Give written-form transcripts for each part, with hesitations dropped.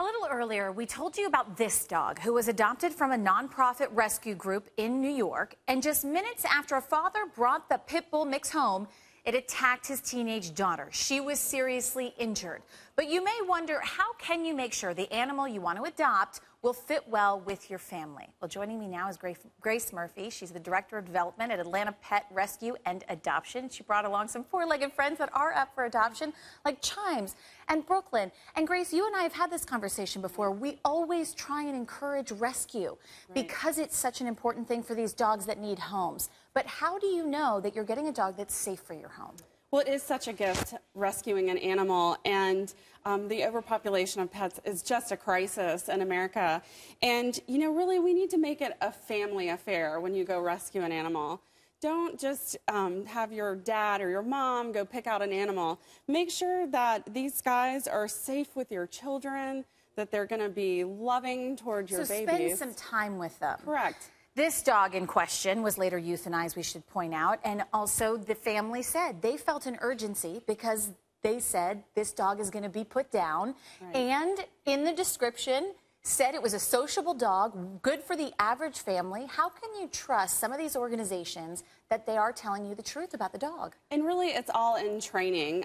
little earlier, we told you about this dog who was adopted from a nonprofit rescue group in New York. And just minutes after a father brought the pit bull mix home, it attacked his teenage daughter. She was seriously injured. But you may wonder, how can you make sure the animal you want to adopt will fit well with your family? Well, joining me now is Grace Murphy. She's the Director of Development at Atlanta Pet Rescue and Adoption. She brought along some four-legged friends that are up for adoption, like Chimes and Brooklyn. And Grace, you and I have had this conversation before. We always try and encourage rescue because it's such an important thing for these dogs that need homes. But how do you know that you're getting a dog that's safe for your home? Well, it is such a gift, rescuing an animal, and the overpopulation of pets is just a crisis in America. And, you know, really, we need to make it a family affair when you go rescue an animal. Don't just have your dad or your mom go pick out an animal. Make sure that these guys are safe with your children, that they're going to be loving towards your babies. So spend some time with them. Correct. This dog in question was later euthanized, we should point out, and also the family said they felt an urgency because they said this dog is going to be put down, and in the description said it was a sociable dog, good for the average family. How can you trust some of these organizations that they are telling you the truth about the dog? And really, it's all in training.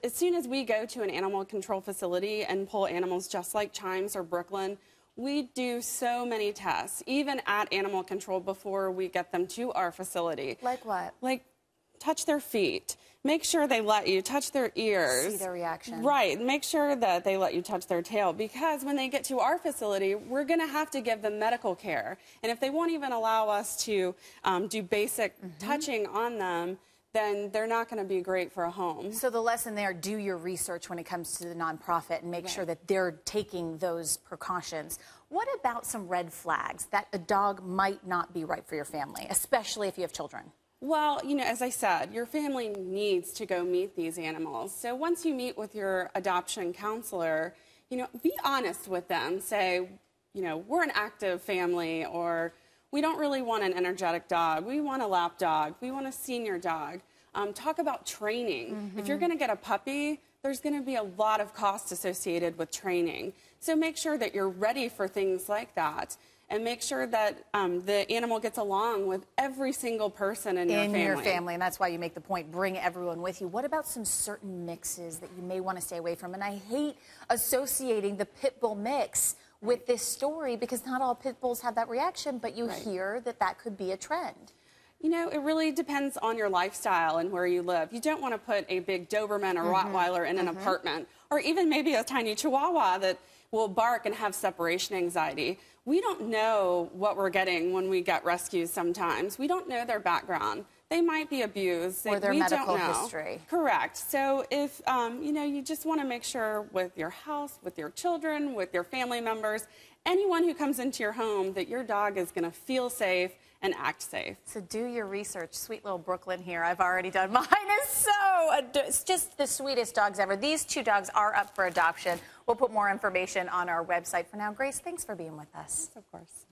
As soon as we go to an animal control facility and pull animals just like Chimes or Brooklyn, we do so many tests, even at animal control, before we get them to our facility. Like what? Like touch their feet. Make sure they let you touch their ears. See their reaction. Right. Make sure that they let you touch their tail, because when they get to our facility, we're going to have to give them medical care. And if they won't even allow us to do basic touching on them, then they're not going to be great for a home. So the lesson there, do your research when it comes to the nonprofit and make sure that they're taking those precautions. What about some red flags that a dog might not be right for your family, especially if you have children? Well, you know, as I said, your family needs to go meet these animals. So once you meet with your adoption counselor, you know, be honest with them. Say, you know, we're an active family, or we don't really want an energetic dog. We want a lap dog. We want a senior dog. Talk about training. If you're going to get a puppy, there's going to be a lot of cost associated with training. So make sure that you're ready for things like that, and make sure that the animal gets along with every single person in your family. And that's why you make the point, bring everyone with you. What about some certain mixes that you may want to stay away from? And I hate associating the pit bull mix with this story, because not all pit bulls have that reaction, but you hear that that could be a trend. You know, it really depends on your lifestyle and where you live. You don't want to put a big Doberman or Rottweiler in an apartment, or even maybe a tiny Chihuahua that will bark and have separation anxiety. We don't know what we're getting when we get rescues sometimes. We don't know their background. They might be abused. Or their medical history. Correct. So if, you know, you just want to make sure with your house, with your children, with your family members, anyone who comes into your home, that your dog is going to feel safe and act safe. So do your research. Sweet little Brooklyn here. I've already done mine. It's just the sweetest dogs ever. These two dogs are up for adoption. We'll put more information on our website. For now, Grace, thanks for being with us. Of course.